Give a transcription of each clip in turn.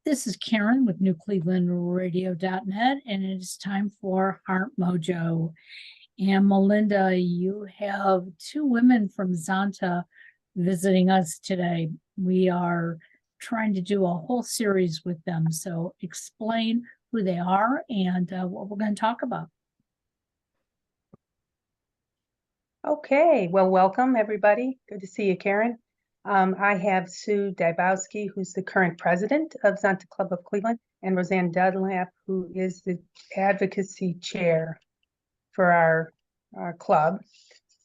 This is Karen with newclevelandradio.net, and it is time for Heart Mojo. And Melinda, you have two women from Zanta visiting us today. We are trying to do a whole series with them. So explain who they are and what we're going to talk about. Okay, well, welcome everybody. Good to see you, Karen. I have Sue Dybowski, who's the current president of Zanta Club of Cleveland, and Rosanne Dunlap, who is the advocacy chair for our club.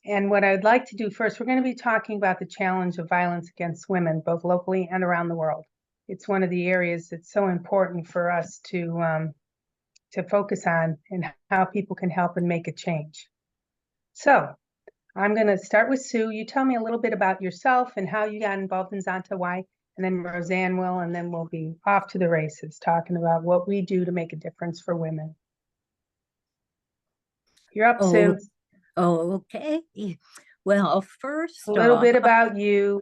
And what I'd like to do first, we're going to be talking about the challenge of violence against women, both locally and around the world. It's one of the areas that's so important for us to focus on and how people can help and make a change. So I'm going to start with Sue. You tell me a little bit about yourself and how you got involved in Zanta, why, and then Rosanne will, and then we'll be off to the races talking about what we do to make a difference for women. You're up, Sue. Okay. Well, first a little bit about you.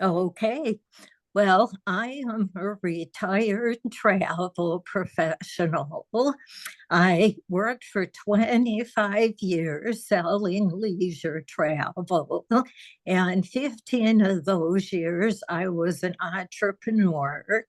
Okay. Well, I am a retired travel professional. I worked for 25 years selling leisure travel, and 15 of those years I was an entrepreneur.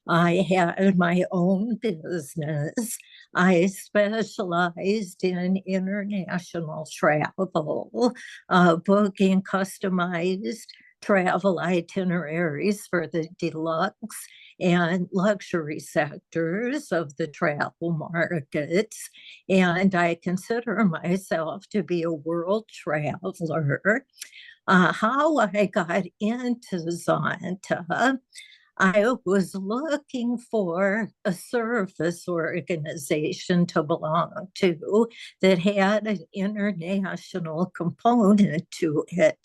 I had my own business. I specialized in international travel, booking customized travel itineraries for the deluxe and luxury sectors of the travel markets. And I consider myself to be a world traveler. How I got into Zanta, I was looking for a service organization to belong to that had an international component to it.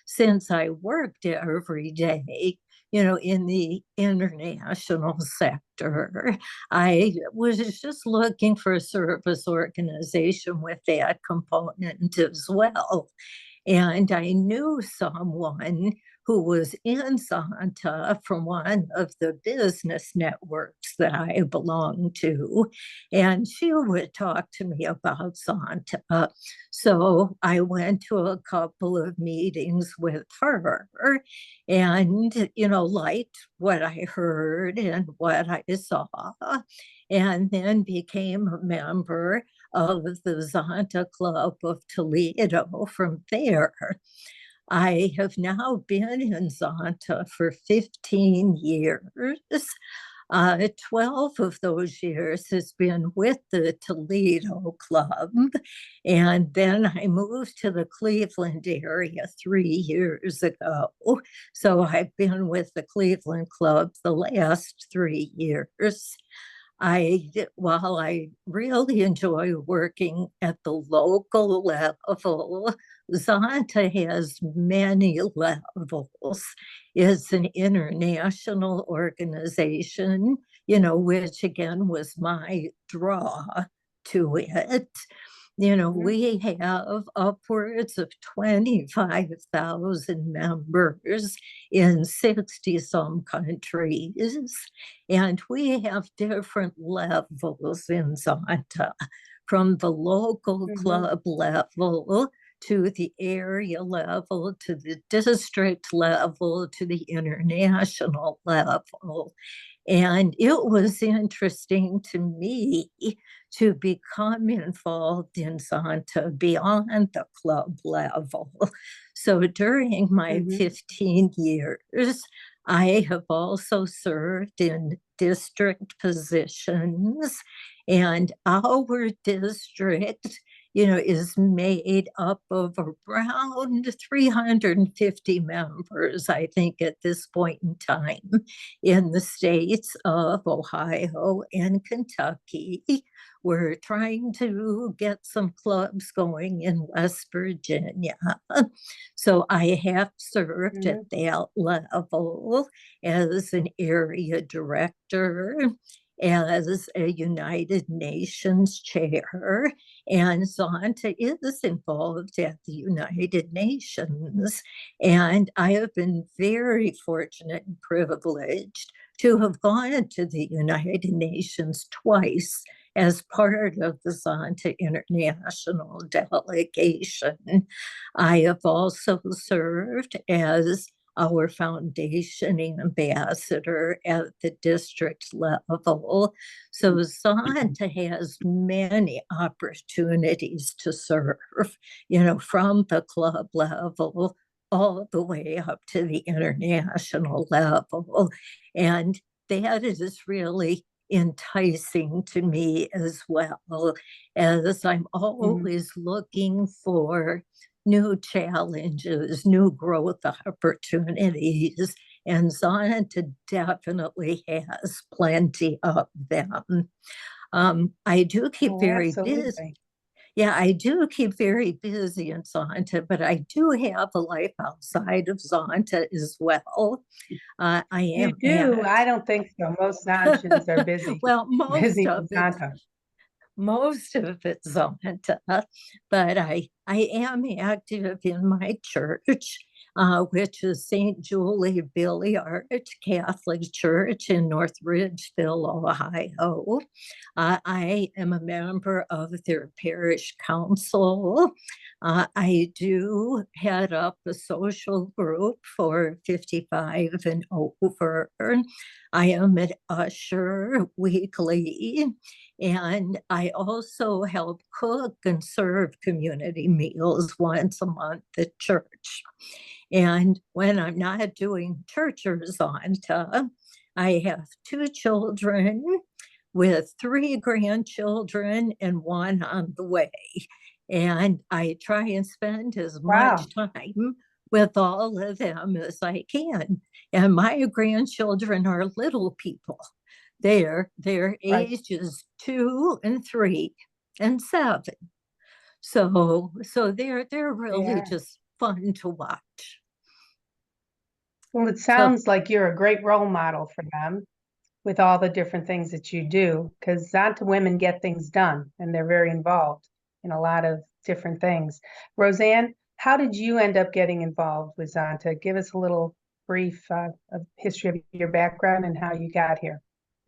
Since I worked every day, in the international sector, I was just looking for a service organization with that component as well. And I knew someone who was in Zanta from one of the business networks that I belong to, and she would talk to me about Zanta. So I went to a couple of meetings with her and, liked what I heard and what I saw, and then became a member of the Zanta Club of Toledo from there. I have now been in Zanta for 15 years. 12 of those years has been with the Toledo Club. And then I moved to the Cleveland area 3 years ago. So I've been with the Cleveland Club the last 3 years. While I really enjoy working at the local level, Zanta has many levels. It's an international organization, which again was my draw to it. We have upwards of 25,000 members in 60 some countries, and we have different levels in Zanta, from the local club level to the area level, to the district level, to the international level. And it was interesting to me to become involved in Zanta beyond the club level. So during my 15 years, I have also served in district positions, and our district is made up of around 350 members, I think, at this point in time, in the states of Ohio and Kentucky. We're trying to get some clubs going in West Virginia. So I have served at that level as an area director. as a United Nations chair, and Zanta is involved at the United Nations. And I have been very fortunate and privileged to have gone to the United Nations twice as part of the Zanta International Delegation. I have also served as our foundation ambassador at the district level. So Zanta has many opportunities to serve, from the club level all the way up to the international level. And that is really enticing to me as well, as I'm always looking for new challenges, new growth opportunities, and Zonta definitely has plenty of them. I do keep very busy. Yeah, I do keep very busy in Zanta, but I do have a life outside of Zanta as well. I am. You do? I don't think so. Most Zontans are busy. Well, most of with it. Zanta. Most of it's Zanta, but I am active in my church, which is St. Julie Billiard Catholic Church in North Ridgeville, Ohio. I am a member of their parish council. I do head up a social group for 55 and over. I am an usher weekly, and I also help cook and serve community meals once a month at church. And when I'm not doing church or Zanta, I have 2 children with 3 grandchildren and 1 on the way. And I try and spend as much time with all of them as I can. And my grandchildren are little people. Their ages 2 and 3 and 7. So they're really just fun to watch. Well, it sounds like you're a great role model for them with all the different things that you do, because Zanta women get things done and they're very involved in a lot of different things. Rosanne, how did you end up getting involved with Zanta? Give us a little brief of history of your background and how you got here.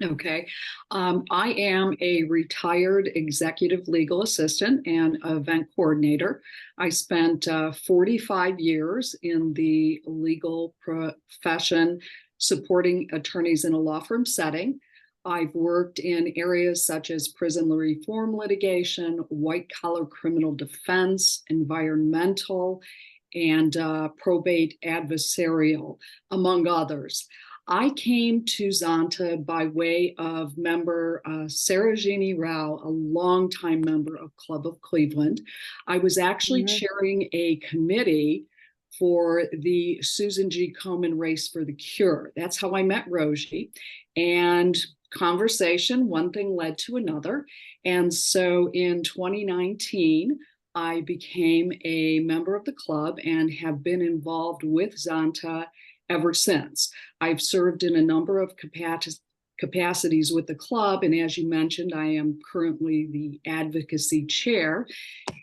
Okay. I am a retired executive legal assistant and event coordinator. I spent 45 years in the legal profession supporting attorneys in a law firm setting. I've worked in areas such as prison reform litigation, white-collar criminal defense, environmental, and probate adversarial, among others. I came to Zanta by way of member Sarah Jeannie Rao, a longtime member of Club of Cleveland. I was actually chairing a committee for the Susan G. Komen Race for the Cure. That's how I met Rosie. And conversation, one thing led to another. And so in 2019, I became a member of the club and have been involved with Zanta ever since. I've served in a number of capacities with the club, and as you mentioned, I am currently the advocacy chair.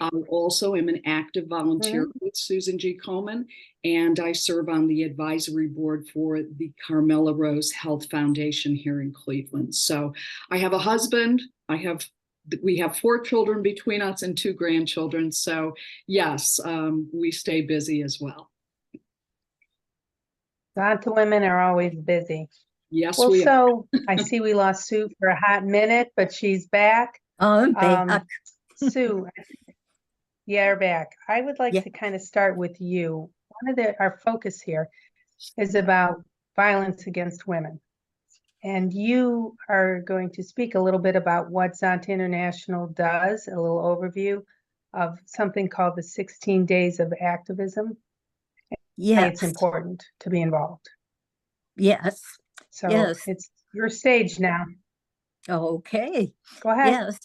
I also am an active volunteer with Susan G. Komen, and I serve on the advisory board for the Carmel Rose Health Foundation here in Cleveland. So I have a husband, we have 4 children between us and 2 grandchildren. So yes, we stay busy as well. Zanta women are always busy. Yes, well, we so I see we lost Sue for a hot minute, but she's back. Sue, yeah, we're back. I would like to kind of start with you. Our focus here is about violence against women. And you are going to speak a little bit about what Zanta International does, a little overview of something called the 16 Days of Activism. Yes. It's important to be involved. Yes. So yes. It's your stage now. Okay. Go ahead. Yes.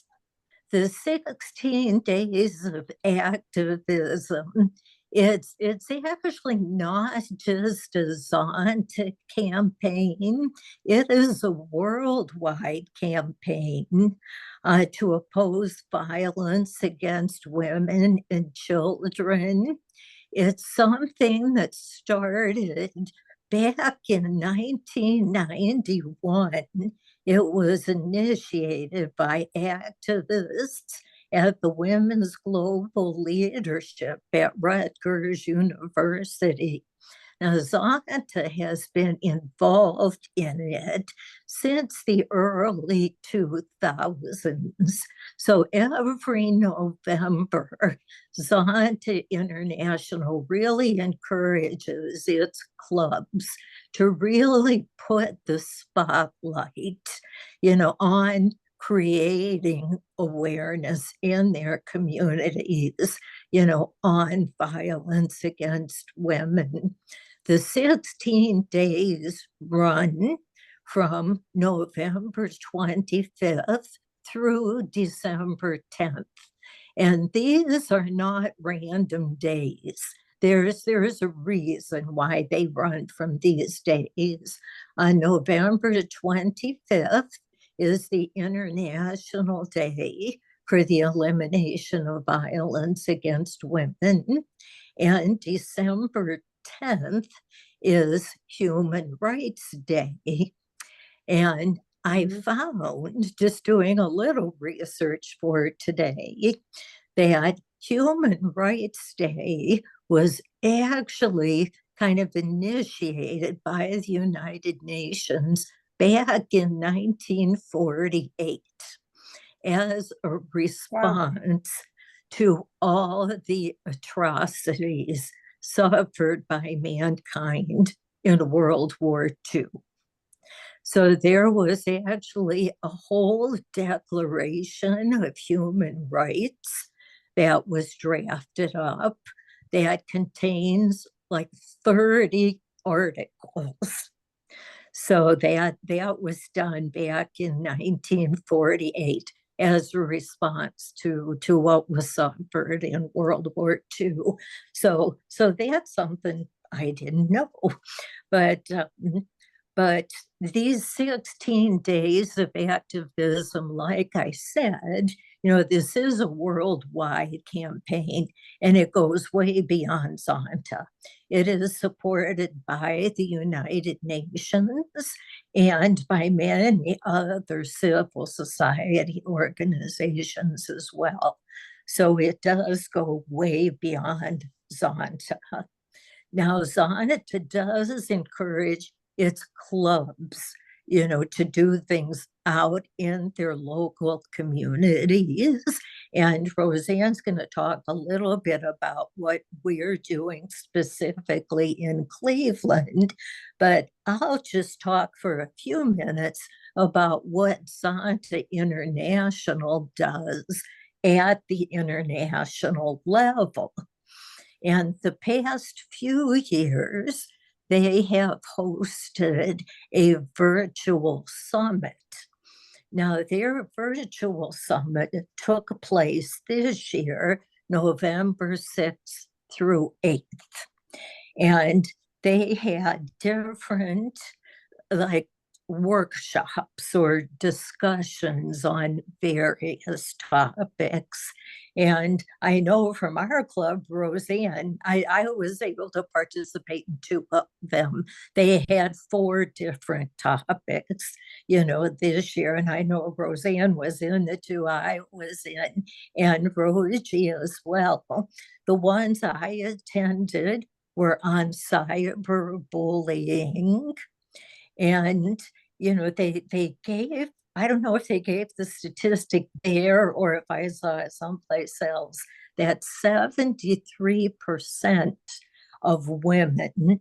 The 16 Days of Activism It's actually not just a Zonta campaign. It is a worldwide campaign to oppose violence against women and children. It's something that started back in 1991. It was initiated by activists at the Women's Global Leadership at Rutgers University. Now, Zanta has been involved in it since the early 2000s. So every November, Zanta International really encourages its clubs to really put the spotlight, on creating awareness in their communities, on violence against women. The 16 days run from November 25th through December 10th. And these are not random days. There's a reason why they run from these days. On November 25th is the International Day for the Elimination of Violence Against Women. And December 10th is Human Rights Day. And I found, just doing a little research for today, that Human Rights Day was actually kind of initiated by the United Nations back in 1948 as a response to all the atrocities suffered by mankind in World War II. So there was actually a whole declaration of human rights that was drafted up that contains like 30 articles. So that was done back in 1948 as a response to what was suffered in World War II. So that's something I didn't know. But these 16 days of activism, like I said, this is a worldwide campaign, and it goes way beyond Zanta. It is supported by the United Nations and by many other civil society organizations as well. So it does go way beyond Zanta. Now, Zanta does encourage its clubs, to do things out in their local communities. And Rosanne's going to talk a little bit about what we're doing specifically in Cleveland, but I'll just talk for a few minutes about what Zanta International does at the international level. And the past few years, they have hosted a virtual summit. Now, their virtual summit took place this year, November 6th through 8th. And they had different workshops or discussions on various topics. And I know from our club, Rosanne, I was able to participate in 2 of them. They had 4 different topics, this year. And I know Rosanne was in the 2 I was in, and Rosie as well. The ones I attended were on cyberbullying. And, they gave, I don't know if they gave the statistic there or if I saw it someplace else, that 73% of women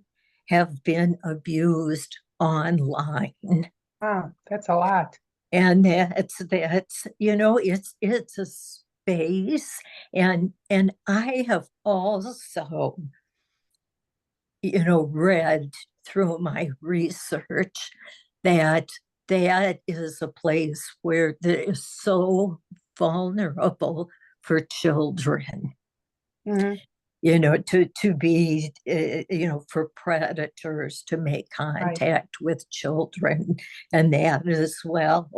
have been abused online. Wow, that's a lot. And that's it's a space. And I have also, read through my research that is a place where that is so vulnerable for children. to be, for predators to make contact with children and that as well.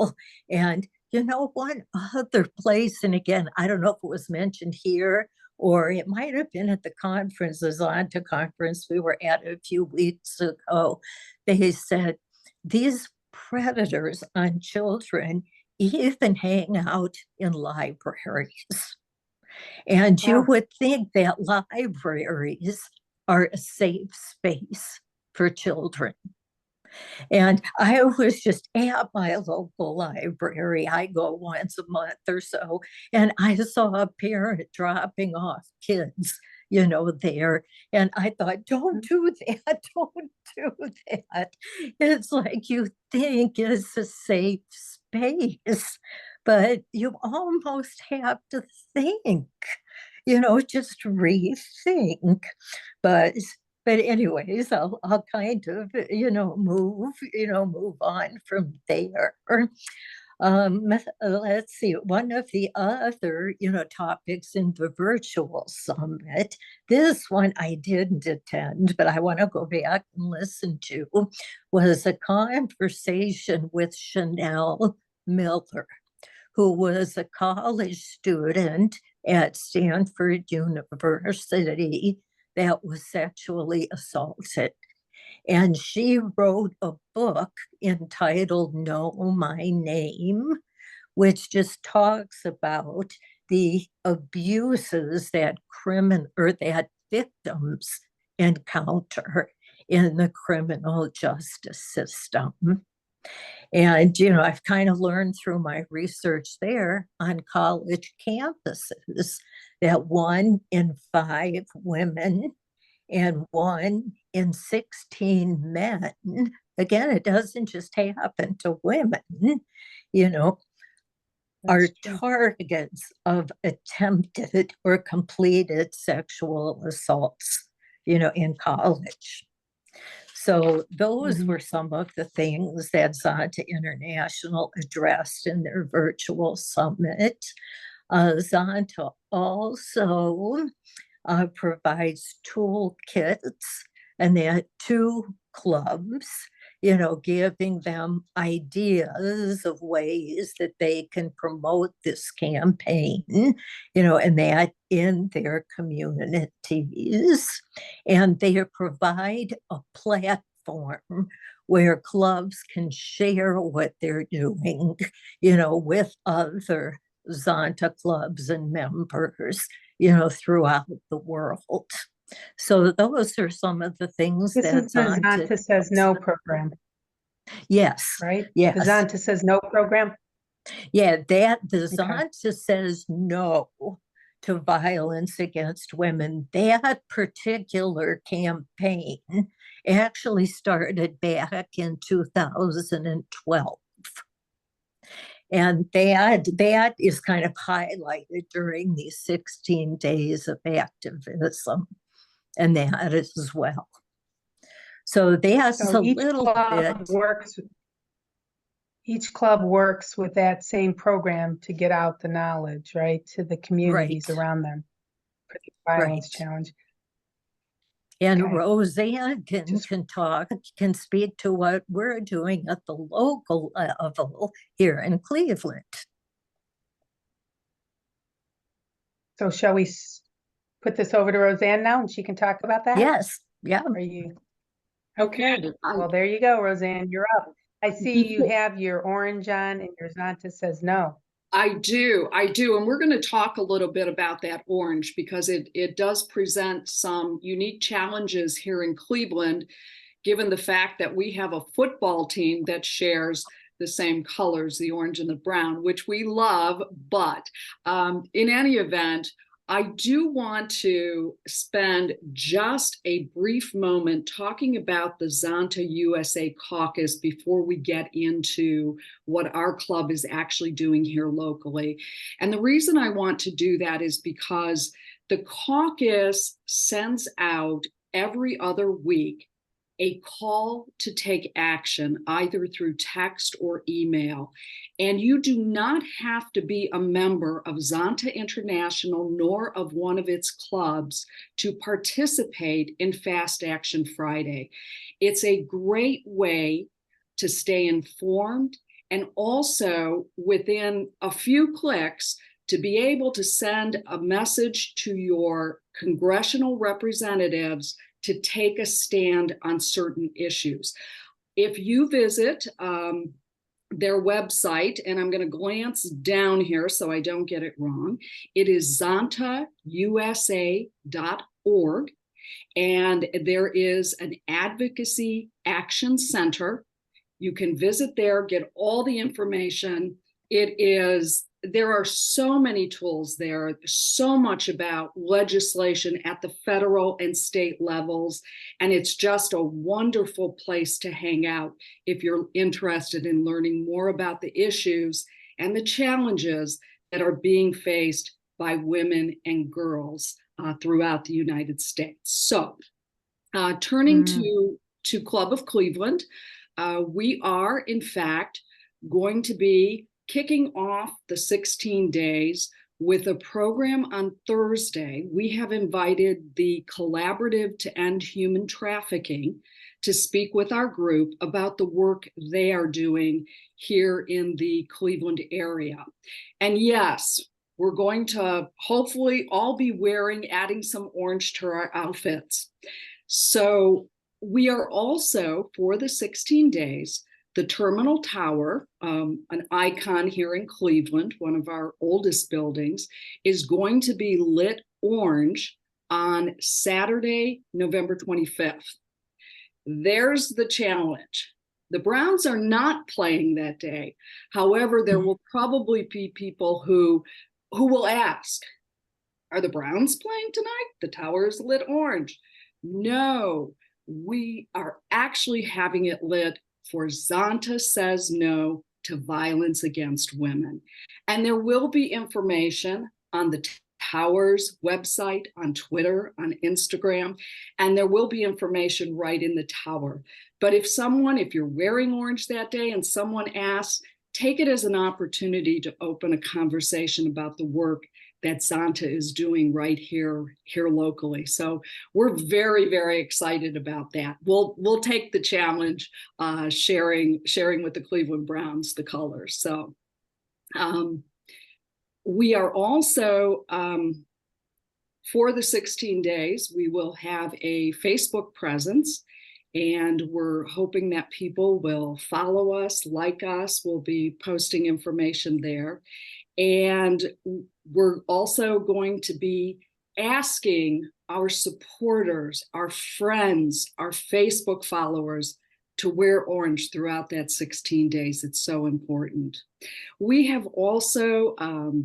And, one other place, and again, I don't know if it was mentioned here or it might have been at the conference, the Zanta conference we were at a few weeks ago. They said these predators on children even hang out in libraries. And you would think that libraries are a safe space for children. And I was just at my local library. I go once a month or so, and I saw a parent dropping off kids, there. And I thought, don't do that. Don't do that. It's like you think it's a safe space, but you almost have to think, just rethink. But anyways, I'll kind of, move on from there. Let's see, one of the other, topics in the virtual summit, this one I didn't attend, but I want to go back and listen to, was a conversation with Chanel Miller, who was a college student at Stanford University that was sexually assaulted. And she wrote a book entitled Know My Name, which just talks about the abuses that that victims encounter in the criminal justice system. And, I've kind of learned through my research there on college campuses that 1 in 5 women and 1 in 16 men, again, it doesn't just happen to women, are targets of attempted or completed sexual assaults, in college. So those were some of the things that Zanta International addressed in their virtual summit. Zanta also provides toolkits, and they had 2 clubs, giving them ideas of ways that they can promote this campaign, and that in their communities. And they provide a platform where clubs can share what they're doing, with other Zanta clubs and members, throughout the world. So those are some of the things This that is the Zanta Says No program. Yes. Right? Yes. The Zanta Says No program. Yeah, the Zanta Says No to violence against women. That particular campaign actually started back in 2012. And that is kind of highlighted during these 16 days of activism, and that as well. So that's a little bit. Each club works with that same program to get out the knowledge, right, to the communities around them for the violence challenge. And Rosanne can speak to what we're doing at the local level here in Cleveland. So shall we put this over to Rosanne now and she can talk about that? Yes. Yeah. Are you? Okay. Well, there you go, Rosanne. You're up. I see you have your orange on and your Zanta Says No. I do. And we're going to talk a little bit about that orange because it does present some unique challenges here in Cleveland, given the fact that we have a football team that shares the same colors, the orange and the brown, which we love. But in any event, I do want to spend just a brief moment talking about the Zanta USA caucus before we get into what our club is actually doing here locally. And the reason I want to do that is because the caucus sends out every other week a call to take action either through text or email. And you do not have to be a member of Zanta International nor of one of its clubs to participate in Fast Action Friday. It's a great way to stay informed and also within a few clicks to be able to send a message to your congressional representatives to take a stand on certain issues. If you visit their website, and I'm going to glance down here so I don't get it wrong, it is zontausa.org, and there is an Advocacy Action Center. You can visit there, get all the information. There are so many tools there, so much about legislation at the federal and state levels, and it's just a wonderful place to hang out if you're interested in learning more about the issues and the challenges that are being faced by women and girls throughout the United States. So, turning to Club of Cleveland, we are, in fact, going to be kicking off the 16 days with a program on Thursday. We have invited the Collaborative to End Human Trafficking to speak with our group about the work they are doing here in the Cleveland area. And yes, we're going to hopefully all be adding some orange to our outfits. So we are also, for the 16 days, the Terminal Tower, an icon here in Cleveland, one of our oldest buildings, is going to be lit orange on Saturday, November 25th. There's the challenge. The Browns are not playing that day. However, there will probably be people who will ask, are the Browns playing tonight? The tower is lit orange. No, we are actually having it lit for Zanta Says No to Violence Against Women. And there will be information on the Tower's website, on Twitter, on Instagram, and there will be information right in the Tower. But if you're wearing orange that day and someone asks, take it as an opportunity to open a conversation about the work that Zanta is doing right here locally. So we're very, very excited about that. We'll take the challenge, sharing with the Cleveland Browns the colors. So we are also, for the 16 days, we will have a Facebook presence, and we're hoping that people will follow us, like us. We'll be posting information there. And we're also going to be asking our supporters, our friends, our Facebook followers to wear orange throughout that 16 days. It's so important. We have also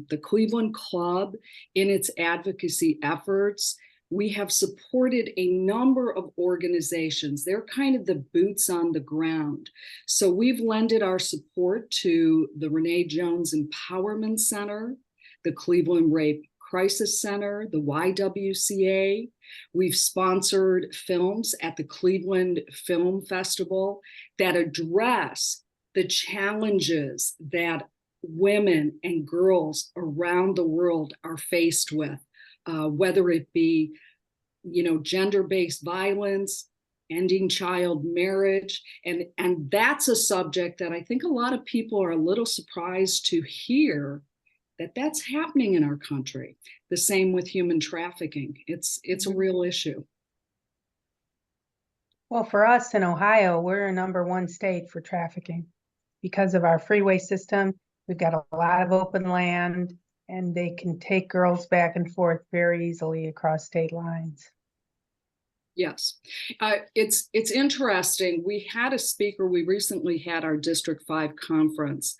the Cleveland Club in its advocacy efforts. We have supported a number of organizations. They're kind of the boots on the ground. So we've lended our support to the Renee Jones Empowerment Center, the Cleveland Rape Crisis Center, the YWCA. We've sponsored films at the Cleveland Film Festival that address the challenges that women and girls around the world are faced with. Whether it be, gender-based violence, ending child marriage, and that's a subject that I think a lot of people are a little surprised to hear that that's happening in our country. The same with human trafficking. It's a real issue. Well, for us in Ohio, we're a #1 state for trafficking because of our freeway system. We've got a lot of open land, and they can take girls back and forth very easily across state lines. Yes, it's interesting. We had a speaker, we recently had our District 5 conference,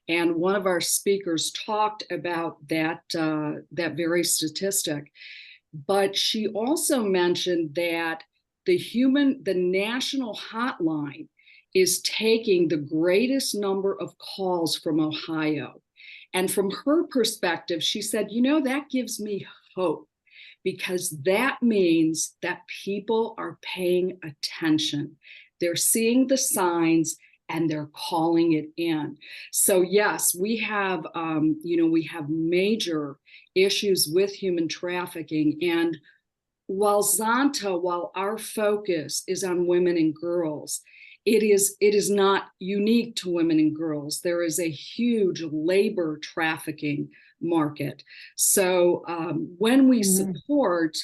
and one of our speakers talked about that very statistic. But she also mentioned that the national hotline is taking the greatest number of calls from Ohio. And from her perspective, she said, that gives me hope, because that means that people are paying attention. They're seeing the signs and they're calling it in. So yes, we have, we have major issues with human trafficking. And while our focus is on women and girls, it is not unique to women and girls. There is a huge labor trafficking market. So when we support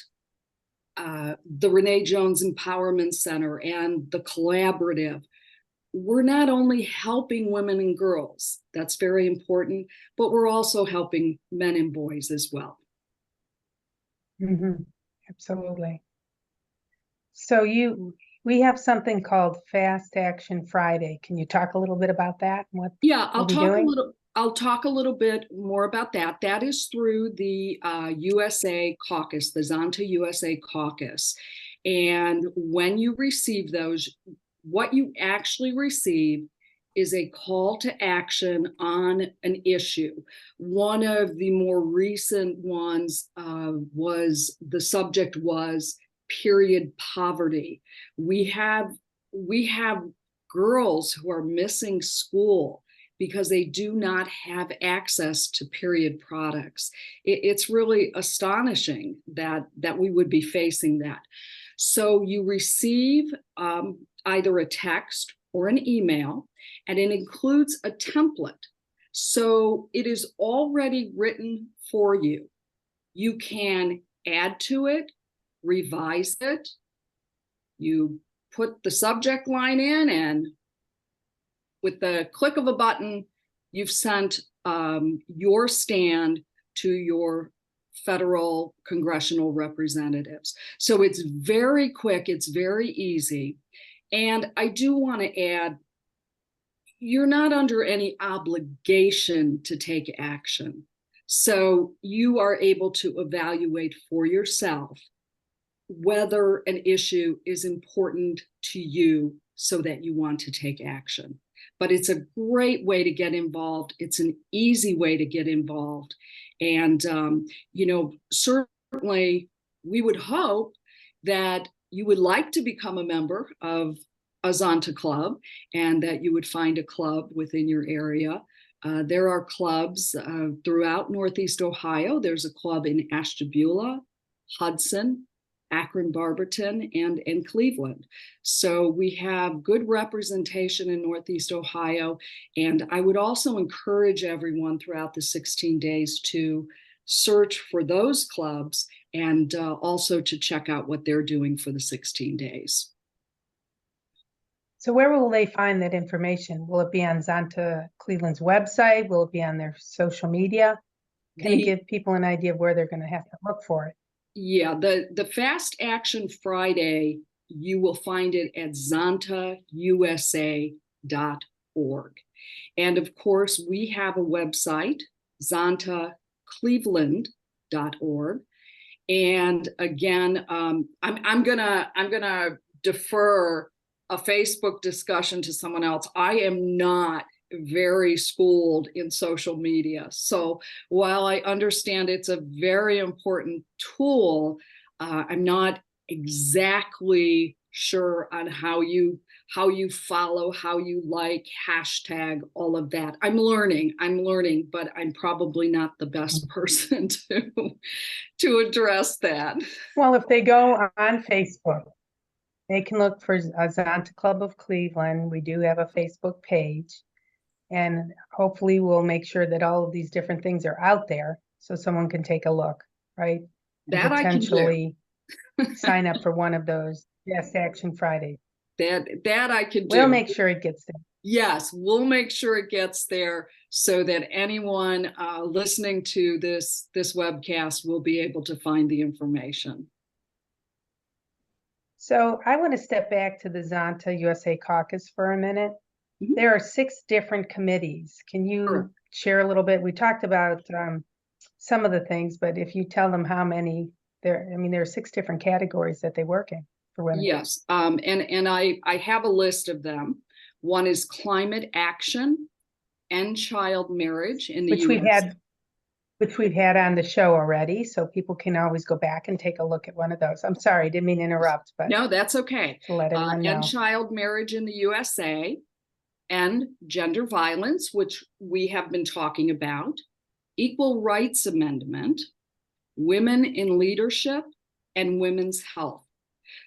the Renee Jones Empowerment Center and the collaborative, we're not only helping women and girls, that's very important, but we're also helping men and boys as well. Absolutely. So we have something called Fast Action Friday. Can you talk a little bit about that? I'll talk a little bit more about that. That is through the USA caucus, the Zanta USA caucus. And when you receive those, what you actually receive is a call to action on an issue. One of the more recent ones the subject was period poverty. We have girls who are missing school because they do not have access to period products. It's really astonishing that we would be facing that. So you receive either a text or an email, and it includes a template. So it is already written for you. You can add to it, revise it. You put the subject line in, and with the click of a button, you've sent your stand to your federal congressional representatives. So it's very quick, it's very easy. And I do want to add, you're not under any obligation to take action. So you are able to evaluate for yourself whether an issue is important to you so that you want to take action. But it's a great way to get involved. It's an easy way to get involved. And, certainly we would hope that you would like to become a member of a Zanta club and that you would find a club within your area. There are clubs throughout Northeast Ohio. There's a club in Ashtabula, Hudson, Akron, Barberton, and Cleveland. So we have good representation in Northeast Ohio. And I would also encourage everyone throughout the 16 days to search for those clubs and also to check out what they're doing for the 16 days. So where will they find that information? Will it be on Zanta Cleveland's website? Will it be on their social media? Can you give people an idea of where they're going to have to look for it? Yeah, the Fast Action Friday, you will find it at zantausa.org. And of course, we have a website, zantacleveland.org. And again, I'm gonna defer a Facebook discussion to someone else. I am not very schooled in social media. So while I understand it's a very important tool, I'm not exactly sure on how you follow, how you like, hashtag, all of that. I'm learning, but I'm probably not the best person to address that. Well, if they go on Facebook, they can look for Zanta Club of Cleveland. We do have a Facebook page. And hopefully we'll make sure that all of these different things are out there so someone can take a look, right? And that potentially sign up for one of those Fast Action Fridays. That I can do. We'll make sure it gets there. Yes, we'll make sure it gets there so that anyone listening to this webcast will be able to find the information. So I want to step back to the Zanta USA caucus for a minute. Mm-hmm. There are 6 different committees. Can you share a little bit? We talked about some of the things, but if you tell them how many there are 6 different categories that they work in for women. Yes, and I have a list of them. One is climate action, end child marriage in the which US. we had. which we've had on the show already, so people can always go back and take a look at one of those. I'm sorry, didn't mean to interrupt, but No, that's okay. to let everyone know. End child marriage in the USA, End gender violence, which we have been talking about, Equal Rights Amendment, Women in Leadership, and Women's Health.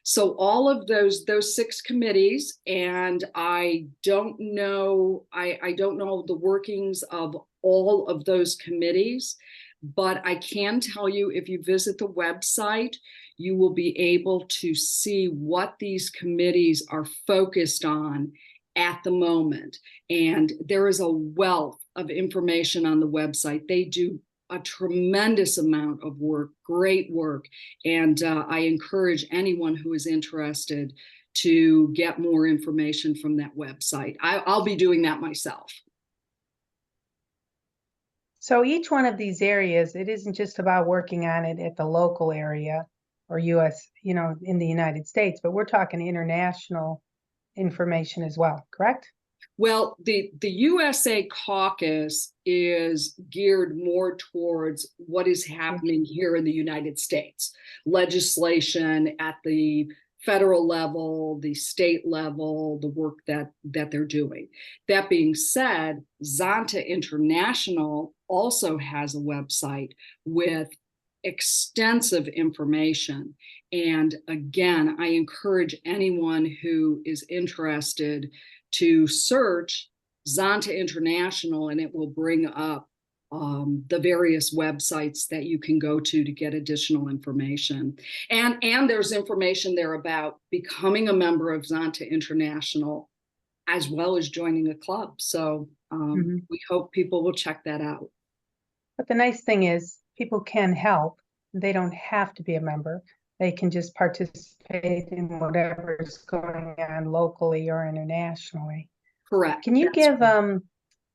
So all of those 6 committees, and I don't know the workings of all of those committees, but I can tell you, if you visit the website, you will be able to see what these committees are focused on at the moment. And there is a wealth of information on the website. They do a tremendous amount of work, great work. And I encourage anyone who is interested to get more information from that website. I'll be doing that myself. So each one of these areas, it isn't just about working on it at the local area or US, in the United States, but we're talking international information as well, correct? Well, the USA caucus is geared more towards what is happening here in the United States. Legislation at the federal level, the state level, the work that they're doing. That being said, Zanta International also has a website with extensive information. And again, I encourage anyone who is interested to search Zonta International, and it will bring up the various websites that you can go to get additional information. And there's information there about becoming a member of Zonta International, as well as joining a club. So we hope people will check that out. But the nice thing is people can help. They don't have to be a member. They can just participate in whatever is going on locally or internationally. Correct. Can you give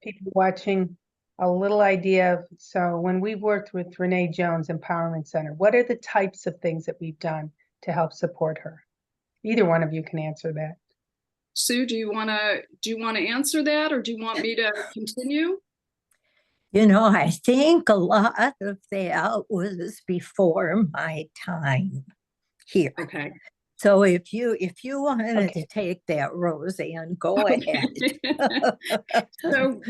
people watching a little idea of, so when we've worked with Renee Jones Empowerment Center, what are the types of things that we've done to help support her? Either one of you can answer that. Sue, do you want to answer that, or do you want me to continue? I think a lot of that was before my time here. Okay. So if you wanted to take that, Rosanne, go ahead. So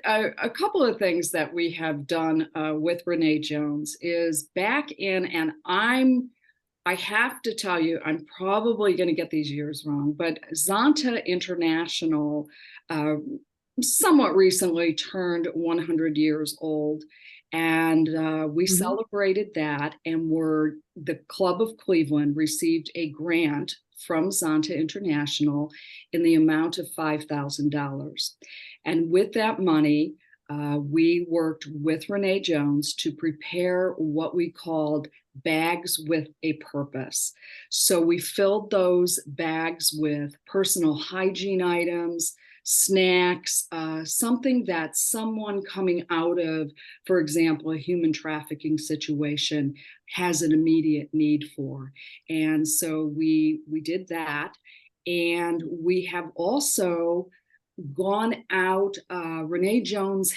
a couple of things that we have done with Renee Jones is back in, and I have to tell you, I'm probably going to get these years wrong, but Zonta International somewhat recently turned 100 years old. And we celebrated that, and the Club of Cleveland received a grant from Zonta International in the amount of $5,000. And with that money, we worked with Renee Jones to prepare what we called bags with a purpose. So we filled those bags with personal hygiene items, snacks, something that someone coming out of, for example, a human trafficking situation has an immediate need for. And so we did that. And we have also gone out. Renee Jones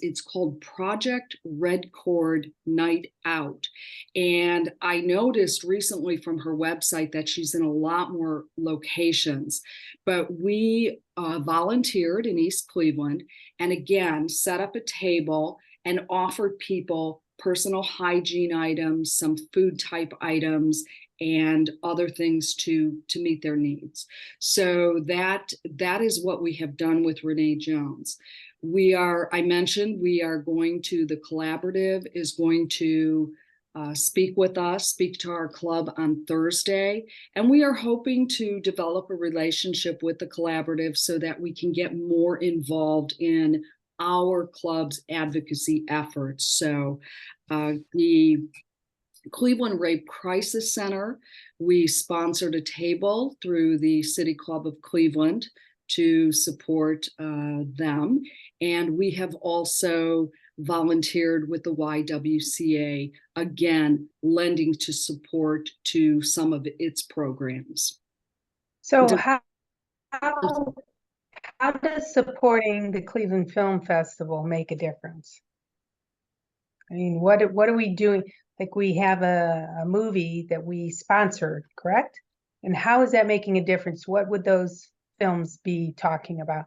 it's called Project Red Cord Night Out. And I noticed recently from her website that she's in a lot more locations, but we volunteered in East Cleveland, and again, set up a table and offered people personal hygiene items, some food type items, and other things to meet their needs. So that is what we have done with Renee Jones. I mentioned the collaborative is going to speak to our club on Thursday. And we are hoping to develop a relationship with the collaborative so that we can get more involved in our club's advocacy efforts. So the Cleveland Rape Crisis Center, we sponsored a table through the City Club of Cleveland to support them. And we have also volunteered with the YWCA, again, lending to support to some of its programs. So how does supporting the Cleveland Film Festival make a difference? I mean, what are we doing? Like we have a movie that we sponsored, correct? And how is that making a difference? What would those films be talking about?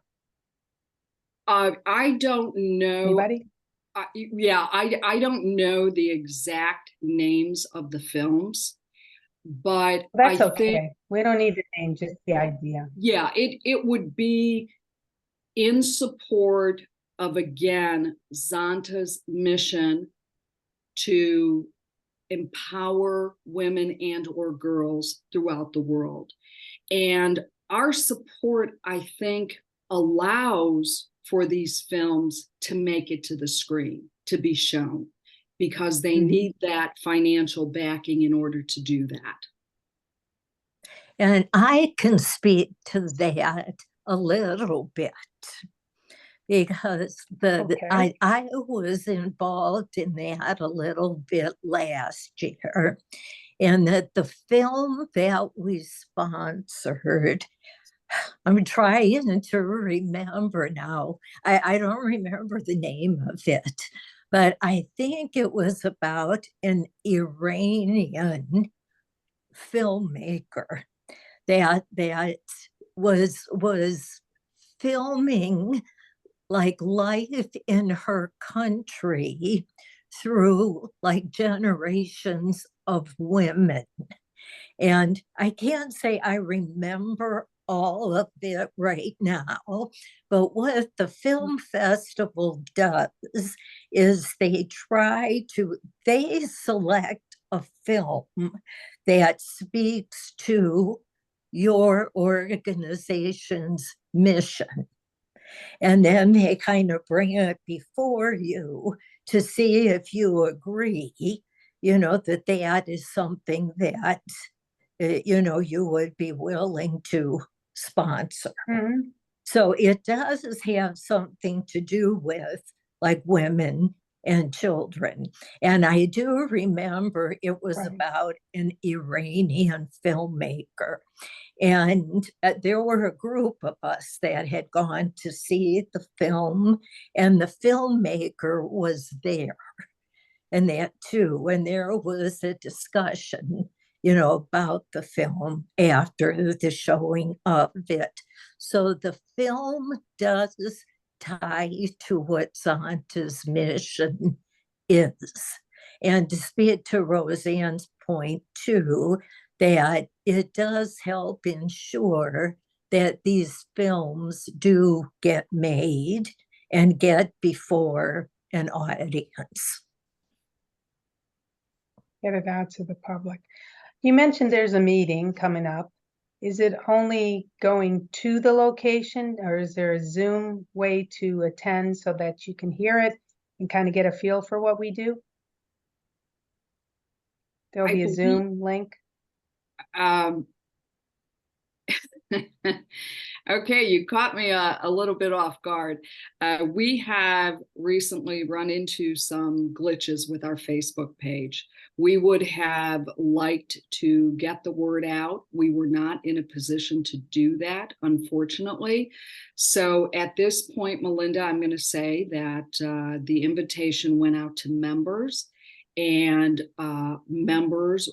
I don't know. Anybody? I don't know the exact names of the films, but That's I think, okay. We don't need the name, just the idea. yeah, it would be in support of, again, Zanta's mission to empower women and or girls throughout the world. And our support, I think, allows for these films to make it to the screen, to be shown, because they need that financial backing in order to do that. And I can speak to that a little bit because Okay. I was involved in that a little bit last year. And that the film that we sponsored, I'm trying to remember now. I don't remember the name of it, but I think it was about an Iranian filmmaker that was filming like life in her country through like generations of women. And I can't say I remember all of it right now, but what the film festival does is they select a film that speaks to your organization's mission. And then they kind of bring it before you to see if you agree, that that is something that, you would be willing to sponsor. So it does have something to do with like women and children. And I do remember it was about an Iranian filmmaker. And there were a group of us that had gone to see the film, and the filmmaker was there, and that too. And there was a discussion, about the film after the showing of it. So the film does tie to what Zanta's mission is. And to speak to Rosanne's point too, that it does help ensure that these films do get made and get before an audience. Get it out to the public. You mentioned there's a meeting coming up. Is it only going to the location, or is there a Zoom way to attend so that you can hear it and kind of get a feel for what we do? There'll be a Zoom link. Okay, you caught me a little bit off guard. We have recently run into some glitches with our Facebook page. We would have liked to get the word out. We were not in a position to do that, unfortunately. So at this point, Melinda, I'm going to say that the invitation went out to members, and members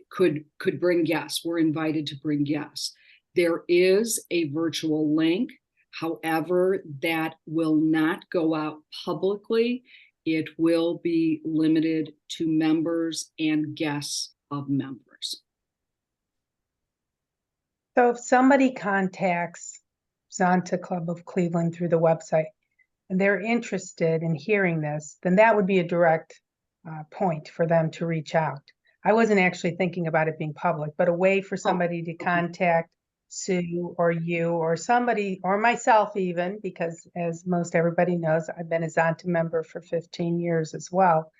could bring guests, were invited to bring guests. There is a virtual link. However, that will not go out publicly. It will be limited to members and guests of members. So if somebody contacts Zanta Club of Cleveland through the website and they're interested in hearing this, then that would be a direct point for them to reach out. I wasn't actually thinking about it being public, but a way for somebody to contact Sue or you or somebody or myself even, because as most everybody knows, I've been a Zanta member for 15 years as well,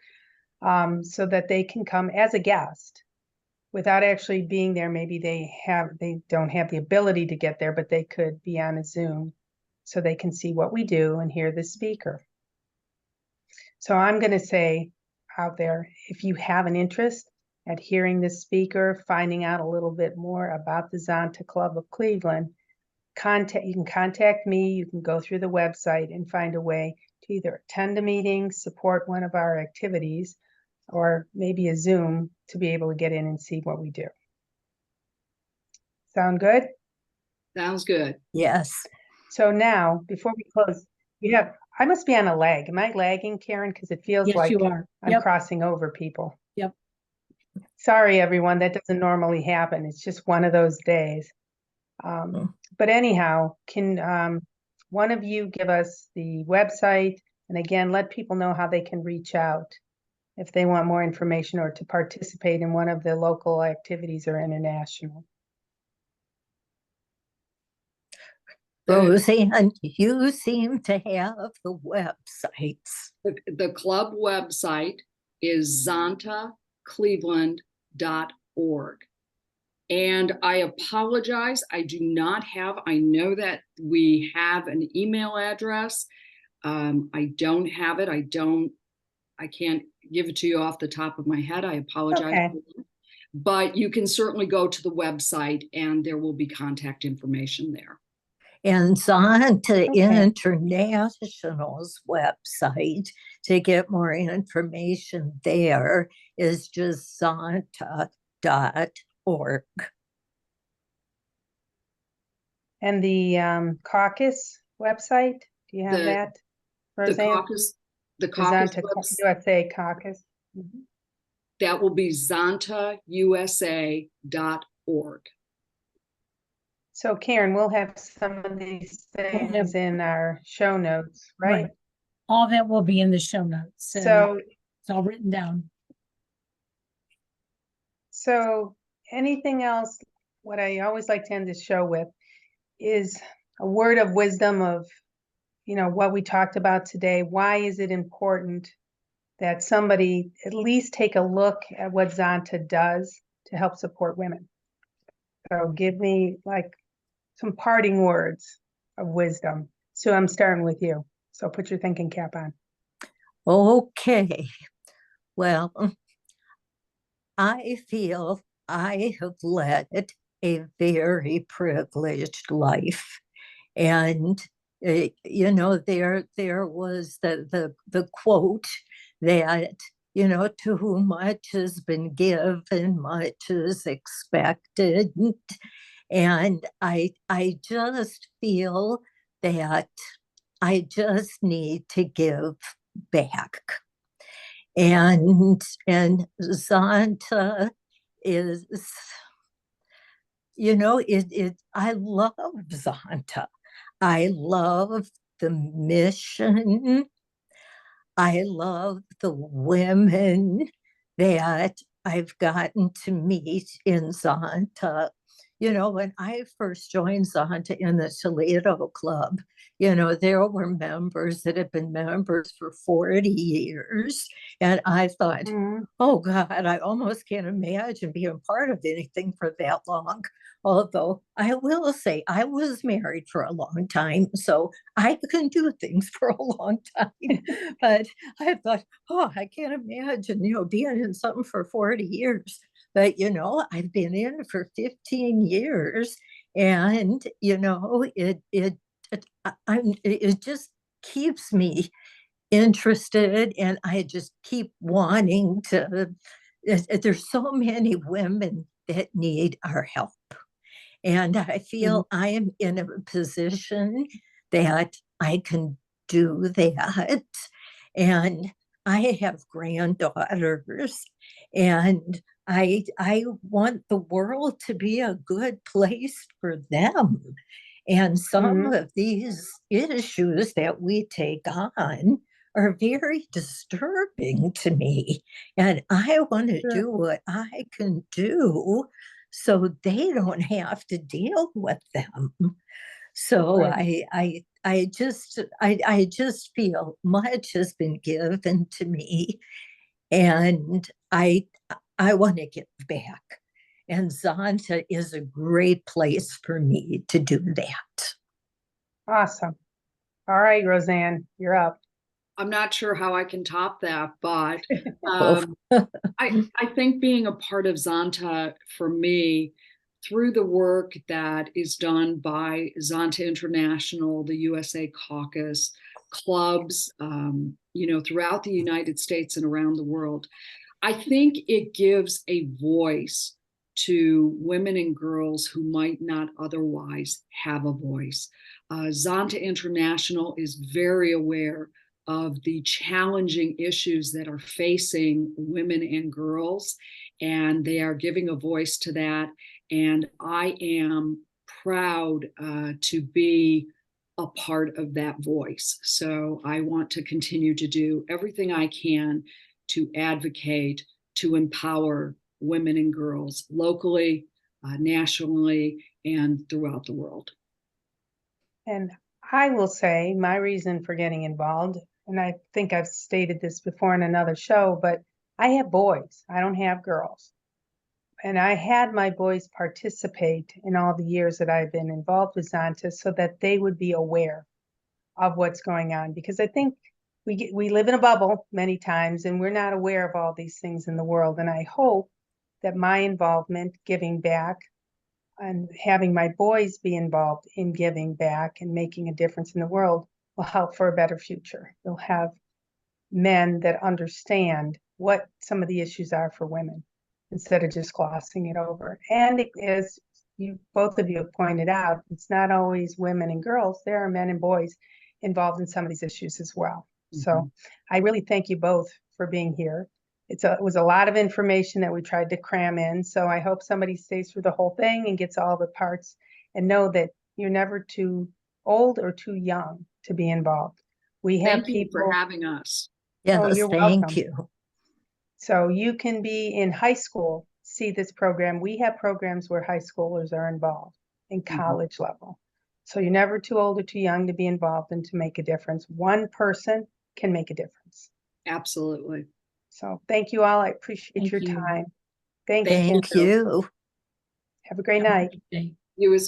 so that they can come as a guest without actually being there. Maybe they don't have the ability to get there, but they could be on a Zoom so they can see what we do and hear the speaker. So I'm going to say out there, if you have an interest at hearing the speaker, finding out a little bit more about the Zanta Club of Cleveland, you can contact me. You can go through the website and find a way to either attend a meeting, support one of our activities, or maybe a Zoom to be able to get in and see what we do. Sound good? Sounds good. Yes. So now, before we close, I must be on a lag. Am I lagging, Karen? Because it feels Yes, like you are. I'm Yep. crossing over people. Yep. Sorry, everyone, that doesn't normally happen. It's just one of those days. But anyhow, can one of you give us the website? And again, let people know how they can reach out if they want more information or to participate in one of the local activities or international. Rosanne, you seem to have the websites. The club website is Zonta-Cleveland.org. And I apologize, I know that we have an email address. I don't have it. I can't give it to you off the top of my head. I apologize. Okay. But you can certainly go to the website and there will be contact information there. And Zanta Okay. International's website to get more information there is just Zanta.org. And the caucus website, do you have that, The Roseanne? caucus The Zanta website, USA caucus. that will be ZantaUSA.org. So Karen, we'll have some of these things in our show notes, right? All that will be in the show notes. and So it's all written down. So anything else, what I always like to end this show with is a word of wisdom of, what we talked about today. Why is it important that somebody at least take a look at what Zanta does to help support women? So give me like some parting words of wisdom. So I'm starting with you. So put your thinking cap on. Okay. Well, I feel I have led a very privileged life. And, there was the quote that, to whom much has been given, much is expected. And I just feel that I just need to give back. And Zanta is, I love Zanta. I love the mission. I love the women that I've gotten to meet in Zanta. When I first joined Zanta in the Toledo Club, there were members that had been members for 40 years. And I thought, oh God, I almost can't imagine being part of anything for that long. Although I will say I was married for a long time, so I can do things for a long time. But I thought, oh, I can't imagine, being in something for 40 years. But, I've been in for 15 years and, it just keeps me interested, and I just keep wanting to. There's so many women that need our help. And I feel I am in a position that I can do that. And I have granddaughters, and I want the world to be a good place for them. And some of these issues that we take on are very disturbing to me. And I want to do what I can do so they don't have to deal with them. So I just feel much has been given to me, and I want to give back. And Zanta is a great place for me to do that. Awesome. All right, Roseanne, you're up. I'm not sure how I can top that, but I think being a part of Zanta for me, through the work that is done by Zanta International, the USA Caucus, clubs, throughout the United States and around the world. I think it gives a voice to women and girls who might not otherwise have a voice. Zanta International is very aware of the challenging issues that are facing women and girls, and they are giving a voice to that. And I am proud to be a part of that voice. So I want to continue to do everything I can to advocate, to empower women and girls locally, nationally, and throughout the world. And I will say my reason for getting involved, and I think I've stated this before in another show, but I have boys. I don't have girls. And I had my boys participate in all the years that I've been involved with Zanta so that they would be aware of what's going on. Because I think we live in a bubble many times and we're not aware of all these things in the world. And I hope that my involvement, giving back, and having my boys be involved in giving back and making a difference in the world will help for a better future. You'll have men that understand what some of the issues are for women instead of just glossing it over. And as both of you have pointed out, it's not always women and girls. There are men and boys involved in some of these issues as well. So I really thank you both for being here. It was a lot of information that we tried to cram in. So I hope somebody stays through the whole thing and gets all the parts, and know that you're never too old or too young to be involved. We have Thank you people for having us. Yes, you're thank welcome. you. So you can be in high school, see this program. We have programs where high schoolers are involved in college level. So you're never too old or too young to be involved and to make a difference. One person can make a difference. Absolutely. So thank you all. I appreciate Thank your you. time. Thank you. Thank you. Have a great Have a night. good day. You as